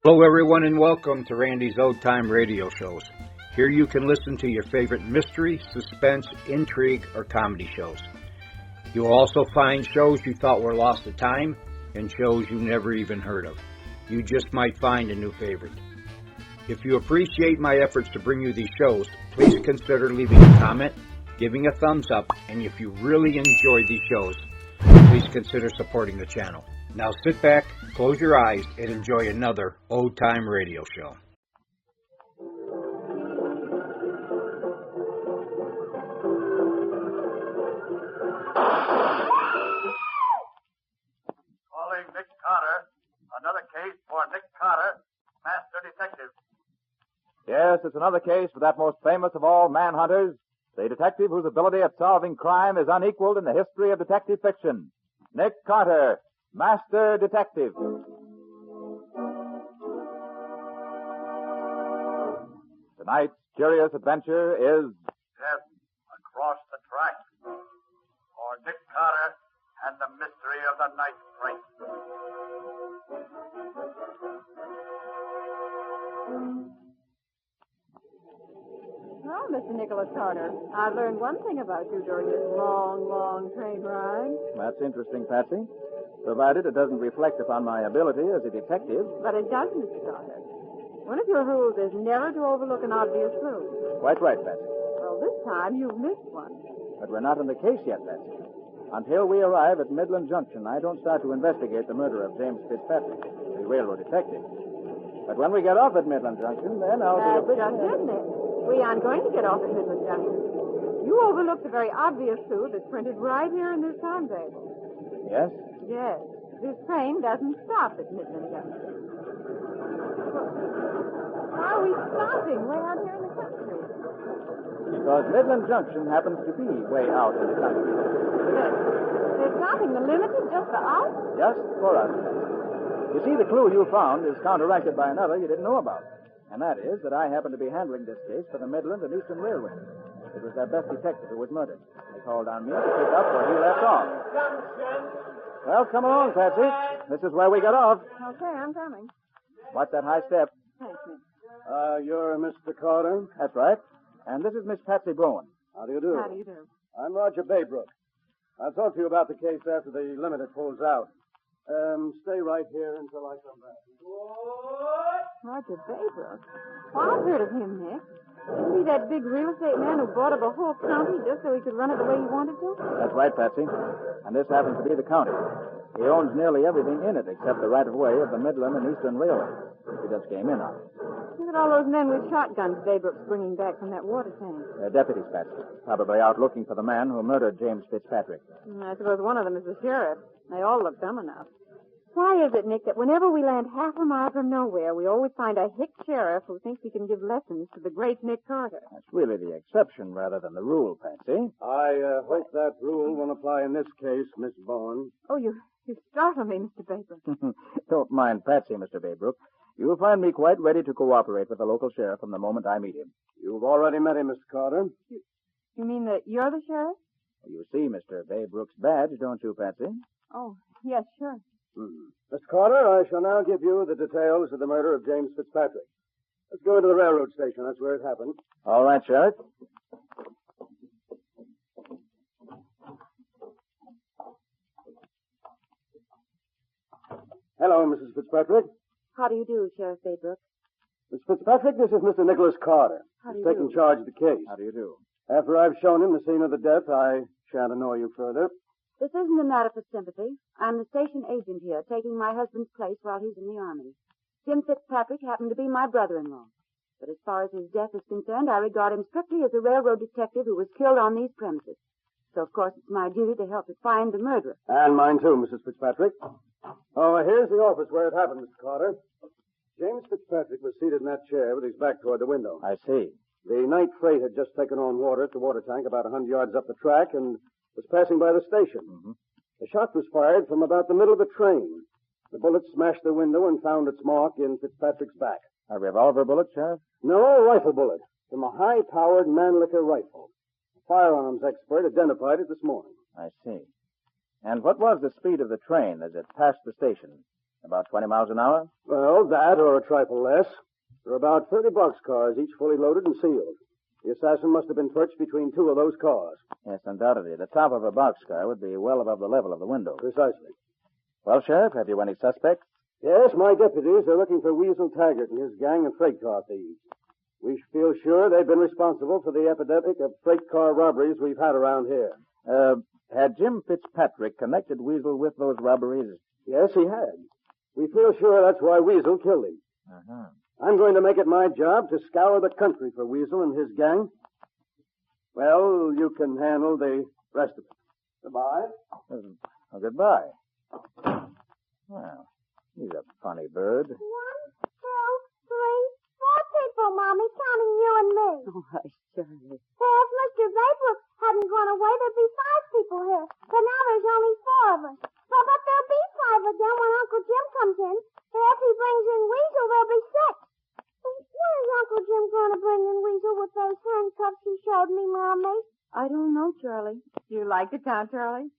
Hello, everyone, and welcome to Randy's Old Time Radio Shows. Here you can listen to your favorite mystery, suspense, intrigue, or comedy shows. You'll also find shows you thought were lost to time and shows you never even heard of. You just might find a new favorite. If you appreciate my efforts to bring you these shows, please consider leaving a comment, giving a thumbs up, and if you really enjoy these shows, please consider supporting the channel. Now sit back, close your eyes, and enjoy another Old Time Radio Show. Calling Nick Carter. Another case for Nick Carter, Master Detective. Yes, it's another case for that most famous of all manhunters, the detective whose ability at solving crime is unequaled in the history of detective fiction. Nick Carter, Master Detective. Tonight's curious adventure is Death Across the Track. For Nick Carter and the Mystery of the Night Freight. Well, Mr. Nicholas Carter, I've learned one thing about you during this long train ride. That's interesting, Patsy. Provided it doesn't reflect upon my ability as a detective. But it does, Mr. Carter. One of your rules is never to overlook an obvious clue. Quite right, Patsy. Well, this time you've missed one. But we're not in the case yet, Patsy. Until we arrive at Midland Junction, I don't start to investigate the murder of James Fitzpatrick, the railroad detective. But when we get off at Midland Junction, then I'll be a bit... That's just it, Nick. We aren't going to get off at Midland Junction. You overlooked the very obvious clue that's printed right here in this timetable. Yes? Yes. This train doesn't stop at Midland Junction. Why are we stopping way out here in the country? Because Midland Junction happens to be way out in the country. They're stopping the limited just for us? Just for us. You see, the clue you found is counteracted by another you didn't know about. And that is that I happen to be handling this case for the Midland and Eastern Railway. It was their best detective who was murdered. They called on me to pick up where he left off. Well, come along, Patsy. This is where we got off. Okay, I'm coming. Watch that high step. Thanks, Nick. You're Mr. Carter? That's right. And this is Miss Patsy Bowen. How do you do? How do you do? I'm Roger Baybrook. I'll talk to you about the case after the limited pulls out. Stay right here until I come back. Roger Baybrook? Well, I've heard of him, Nick. Isn't he that big real estate man who bought up a whole county just so he could run it the way he wanted to? That's right, Patsy. And this happens to be the county. He owns nearly everything in it except the right-of-way of the Midland and Eastern Railway. He just came in on it. Look at all those men with shotguns Baybrook's bringing back from that water tank. They're deputies, Patsy. Probably out looking for the man who murdered James Fitzpatrick. I suppose one of them is the sheriff. They all look dumb enough. Why is it, Nick, that whenever we land half a mile from nowhere, we always find a hick sheriff who thinks he can give lessons to the great Nick Carter? That's really the exception rather than the rule, Patsy. I hope that rule won't apply in this case, Miss Bowen. Oh, you startle me, Mr. Baybrook. Don't mind Patsy, Mr. Baybrook. You'll find me quite ready to cooperate with the local sheriff from the moment I meet him. You've already met him, Mr. Carter. You mean that you're the sheriff? You see Mr. Baybrook's badge, don't you, Patsy? Oh, yes, sure. Mr. Carter, I shall now give you the details of the murder of James Fitzpatrick. Let's go into the railroad station. That's where it happened. All right, Sheriff. Hello, Mrs. Fitzpatrick. How do you do, Sheriff Baybrook? Miss Fitzpatrick, this is Mr. Nicholas Carter. How do He's you taking do? charge of the case. How do you do? After I've shown him the scene of the death, I shan't annoy you further. This isn't a matter for sympathy. I'm the station agent here, taking my husband's place while he's in the Army. Jim Fitzpatrick happened to be my brother-in-law. But as far as his death is concerned, I regard him strictly as a railroad detective who was killed on these premises. So, of course, it's my duty to help to find the murderer. And mine too, Mrs. Fitzpatrick. Oh, here's the office where it happened, Mr. Carter. James Fitzpatrick was seated in that chair with his back toward the window. I see. The night freight had just taken on water at the water tank about 100 yards up the track and was passing by the station. Mm-hmm. The shot was fired from about the middle of the train. The bullet smashed the window and found its mark in Fitzpatrick's back. A revolver bullet, Sheriff? No, a rifle bullet from a high-powered Mannlicher rifle. A firearms expert identified it this morning. I see. And what was the speed of the train as it passed the station? About 20 miles an hour? Well, that or a trifle less. There are about 30 boxcars, each fully loaded and sealed. The assassin must have been perched between two of those cars. Yes, undoubtedly. The top of a boxcar would be well above the level of the window. Precisely. Well, Sheriff, have you any suspects? Yes, my deputies are looking for Weasel Taggart and his gang of freight car thieves. We feel sure they've been responsible for the epidemic of freight car robberies we've had around here. Had Jim Fitzpatrick connected Weasel with those robberies? Yes, he had. We feel sure that's why Weasel killed him. Uh-huh. I'm going to make it my job to scour the country for Weasel and his gang. Well, you can handle the rest of it. Goodbye. Goodbye. Well, he's a funny bird. 1, 2, 3, 4 people, Mommy, counting you and me. Oh, hush, Charlie. Say, if Mr. Baybrook hadn't gone away, there'd be 5 people here. But now there's only 4 of us. Well, but there'll be 5 again when Uncle Jim comes in. And if he brings in Weasel, there'll be 6. When is Uncle Jim going to bring in Weasel with those handcuffs he showed me, Mommy? I don't know, Charlie. Do you like to count, Charlie?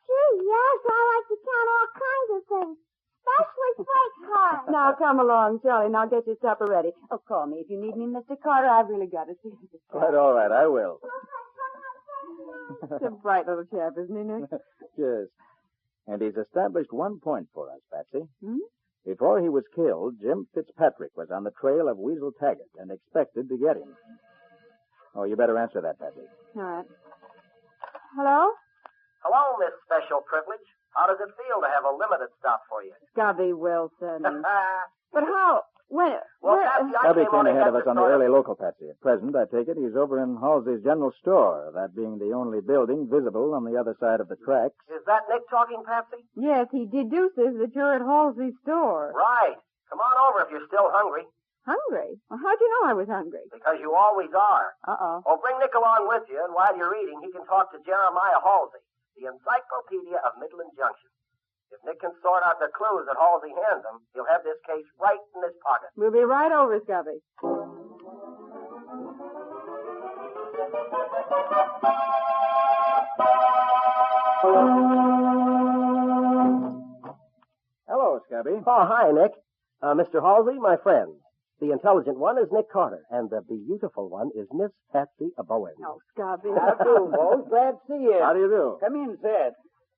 Gee, yes, I like to count all kinds of things. Especially freight cars. Now, come along, Charlie. Now get your supper ready. Oh, call me if you need me, Mr. Carter. I've really got to see you. Quite all right, I will. He's a bright little chap, isn't he, Nick? Yes. And he's established one point for us, Patsy. Hmm? Before he was killed, Jim Fitzpatrick was on the trail of Weasel Taggart and expected to get him. Oh, you better answer that, Patsy. All right. Hello? Hello, Miss Special Privilege. How does it feel to have a limited stop for you? Scubby Wilson. But how? When? Well, where? Patsy, I Stubby came came on ahead of get us on the early local, Patsy. At present, I take it, he's over in Halsey's general store, that being the only building visible on the other side of the tracks. Is that Nick talking, Patsy? Yes, he deduces that you're at Halsey's store. Right. Come on over if you're still hungry, Hungry? Well, how'd you know I was hungry? because you always are. Uh-oh. Oh, bring Nick along with you, and while you're eating, he can talk to Jeremiah Halsey, the Encyclopedia of Midland Junction. If Nick can sort out the clues that Halsey hands him, he'll have this case right in his pocket. We'll be right over, Scubby. Hello, Scubby. Oh, hi, Nick. Mr. Halsey, my friend. The intelligent one is Nick Carter, and the beautiful one is Miss Patsy Bowen. Oh, Scubby. How do, Bo? Glad to see you. How do you do? Come in, Sid.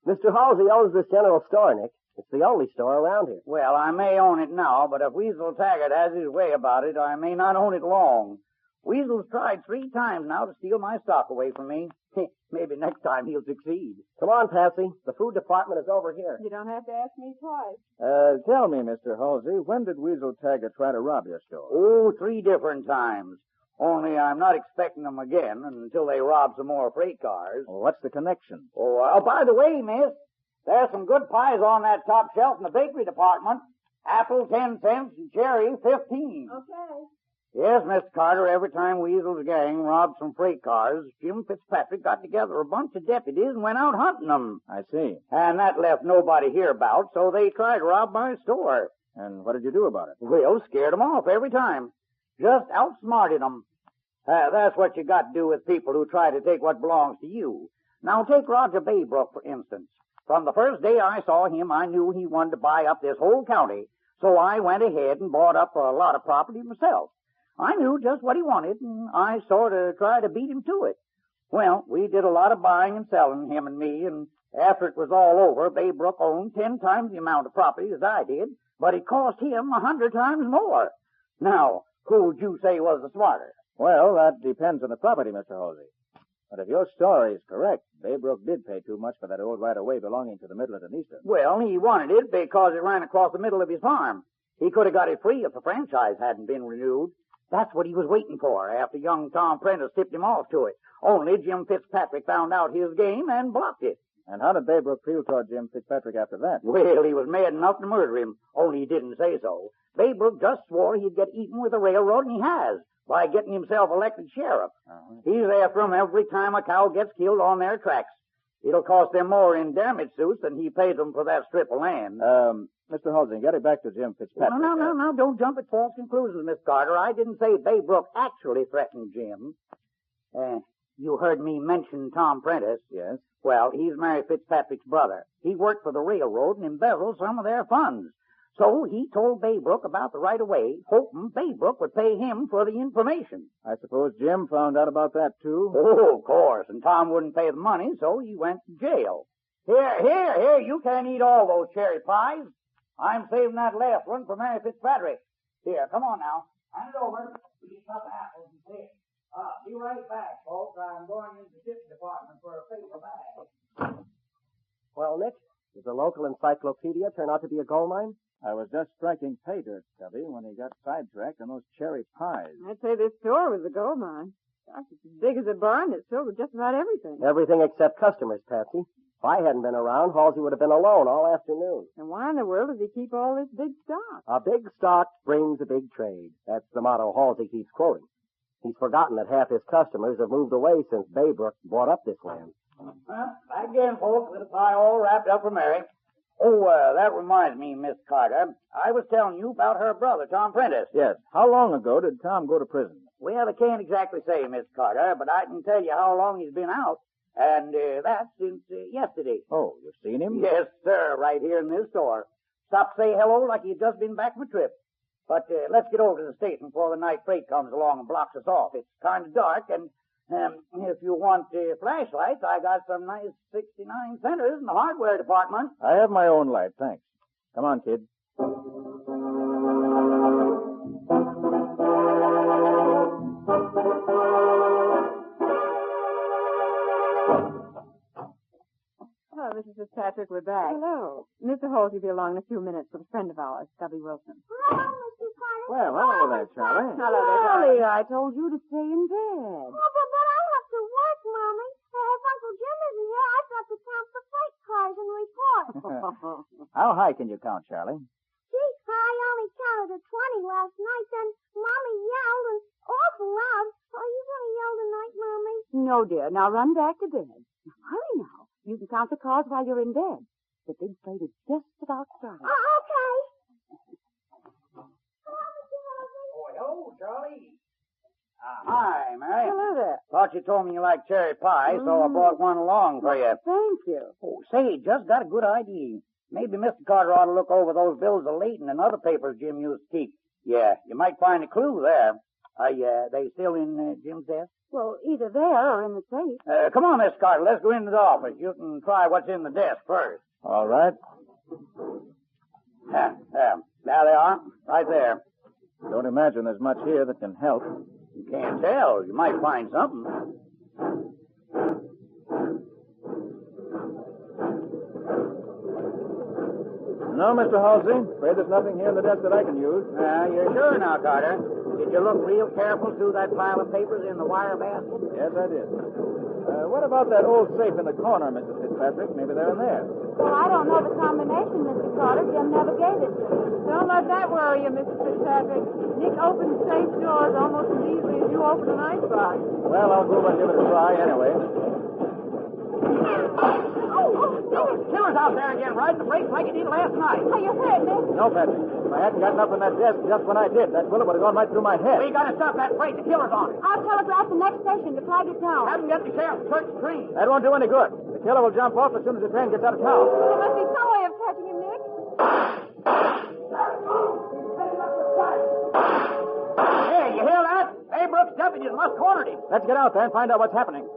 Mr. Halsey owns this general store, Nick. It's the only store around here. Well, I may own it now, but if Weasel Taggart has his way about it, I may not own it long. Weasel's tried 3 times now to steal my stock away from me. Maybe next time he'll succeed. Come on, Patsy. The food department is over here. You don't have to ask me twice. Tell me, Mr. Halsey, when did Weasel Taggart try to rob your store? Oh, 3 different times. Only I'm not expecting them again until they rob some more freight cars. Well, what's the connection? Oh, by the way, miss, there's some good pies on that top shelf in the bakery department. Apple 10 cents and cherry 15. Okay. Yes, Mr. Carter, every time Weasel's gang robbed some freight cars, Jim Fitzpatrick got together a bunch of deputies and went out hunting them. I see. And that left nobody hereabout, so they tried to rob my store. And what did you do about it? Well, scared 'em off every time. Just outsmarted 'em. That's what you got to do with people who try to take what belongs to you. Now, take Roger Baybrook, for instance. From the first day I saw him, I knew he wanted to buy up this whole county, so I went ahead and bought up a lot of property myself. I knew just what he wanted, and I sort of tried to beat him to it. Well, we did a lot of buying and selling, him and me, and after it was all over, Baybrook owned 10 times the amount of property as I did, but it cost him 100 times more. Now, who would you say was the smarter? Well, that depends on the property, Mr. Halsey. But if your story is correct, Baybrook did pay too much for that old right-of-way belonging to the Midland and Eastern. Well, he wanted it because it ran across the middle of his farm. He could have got it free if the franchise hadn't been renewed. That's what he was waiting for after young Tom Prentice tipped him off to it. Only Jim Fitzpatrick found out his game and blocked it. And how did Baybrook feel toward Jim Fitzpatrick after that? Well, he was mad enough to murder him, only he didn't say so. Baybrook just swore he'd get eaten with the railroad, and he has, by getting himself elected sheriff. He's after 'em every time a cow gets killed on their tracks. It'll cost them more in damage suits than he paid them for that strip of land. Mr. Halsey, get it back to Jim Fitzpatrick. No, don't jump at false conclusions, Miss Carter. I didn't say Baybrook actually threatened Jim. You heard me mention Tom Prentice. Yes. Well, he's Mary Fitzpatrick's brother. He worked for the railroad and embezzled some of their funds. So he told Baybrook about the right-of-way, hoping Baybrook would pay him for the information. I suppose Jim found out about that, too? Oh, of course. And Tom wouldn't pay the money, so he went to jail. Here, you can't eat all those cherry pies. I'm saving that last one for Mary Fitzpatrick. Here, come on now. Hand it over. Eat some apples and fish. Be right back, folks. I'm going into the shipping department for a paper bag. Well, Nick, did the local encyclopedia turn out to be a gold mine? I was just striking pay dirt, Stubby, when he got sidetracked on those cherry pies. I'd say this store was a gold mine. Gosh, it's as big as a barn that's filled with just about everything. Everything except customers, Patsy. If I hadn't been around, Halsey would have been alone all afternoon. And why in the world does he keep all this big stock? A big stock brings a big trade. That's the motto Halsey keeps quoting. He's forgotten that half his customers have moved away since Baybrook bought up this land. Back again, folks, with a pie all wrapped up for Mary. Oh, that reminds me, Miss Carter. I was telling you about her brother, Tom Prentice. Yes. How long ago did Tom go to prison? Well, I can't exactly say, Miss Carter, but I can tell you how long he's been out. And that's since yesterday. Oh, you've seen him? Yes, sir, right here in this store. Stop to say hello like he'd just been back from a trip. But let's get over to the station before the night freight comes along and blocks us off. It's kind of dark, and if you want flashlights, I got some nice 69 centers in the hardware department. I have my own light, thanks. Come on, kid. Oh, Mrs. Fitzpatrick, we're back. Hello. Mr. Halsey will be along in a few minutes with a friend of ours, Stubby Wilson. Hello, Mr. Carter. Well, hello there, Charlie. Hello there, Charlie, darling. I told you to stay in bed. Oh, but I have to work, Mommy. If Uncle Jim isn't here, I've got to count the freight cars and report. How high can you count, Charlie? Gee, I only counted to 20 last night, then Mommy yelled and awful loud. Are you going to yell tonight, Mommy? No, dear. Now run back to bed. Now, hurry now. You can count the cars while you're in bed. The big freight is just about started. Okay. Oh, hello, Charlie. Hi, Mary. Hello there. Thought you told me you liked cherry pie, so I brought one along for you. Thank you. Oh, say, just got a good idea. Maybe Mr. Carter ought to look over those bills of lading and other papers Jim used to keep. Yeah, you might find a clue there. They still in Jim's desk? Well, either there or in the safe. Come on, Miss Carter. Let's go into the office. You can try what's in the desk first. All right. There they are. Right there. Don't imagine there's much here that can help. You can't tell. You might find something. No, Mr. Halsey. Afraid there's nothing here in the desk that I can use. You're sure now, Carter? Did you look real careful through that pile of papers in the wire basket? Yes, I did. What about that old safe in the corner, Mrs. Fitzpatrick? Maybe they're in there. Well, I don't know the combination, Mr. Carter. Jim never gave it to me. Don't let that worry you, Mrs. Fitzpatrick. Nick opens safe doors almost as easily as you open an icebox. Well, I'll go and give it a try anyway. Killer's out there again, riding the brakes like he did last night. Are you hurt, Nick? No, Patrick. If I hadn't gotten up from that desk just when I did, that bullet would have gone right through my head. We gotta stop that freight. The killer's on it. I'll telegraph the next station to flag it down. Haven't got the sheriff to search the train. That won't do any good. The killer will jump off as soon as the train gets out of town. There must be some way of catching him, Nick. Hey, you hear that? Brooks' deputies must have cornered him. Let's get out there and find out what's happening.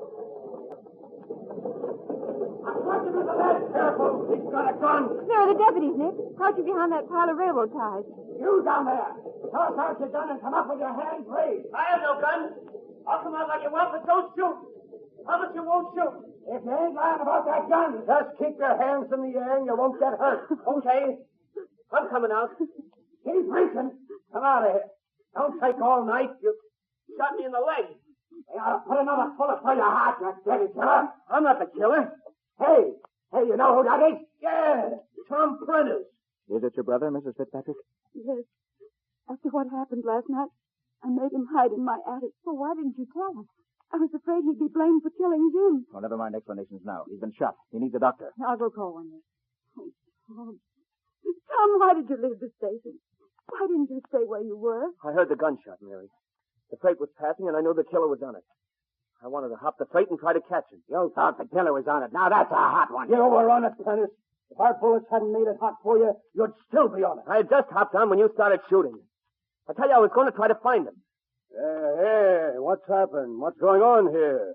Careful. He's got a gun. There are the deputies, Nick. Crouching behind that pile of railroad ties. You down there. Tell us out your gun and come up with your hands raised. I have no gun. I'll come out like you want, but don't shoot. Promise you won't shoot. If you ain't lying about that gun, just keep your hands in the air and you won't get hurt. Okay. I'm coming out. He's reaching. Come out of here. Don't take all night. You shot me in the leg. They ought to put another bullet through your heart, you dirty killer. I'm not the killer. Hey, you know who that is? Yeah, Tom Prentice. Is it your brother, Mrs. Fitzpatrick? Yes. After what happened last night, I made him hide in my attic. Well, why didn't you tell us? I was afraid he'd be blamed for killing Jim. Oh, never mind explanations now. He's been shot. He needs a doctor. I'll go call one. Oh, Tom. Tom, why did you leave the station? Why didn't you stay where you were? I heard the gunshot, Mary. The freight was passing, and I knew the killer was on it. I wanted to hop the freight and try to catch him. You thought the killer was on it. Now that's a hot one. You were on it, Prentice. If our bullets hadn't made it hot for you, you'd still be on it. I had just hopped on when you started shooting. I tell you, I was going to try to find him. Hey, what's happened? What's going on here?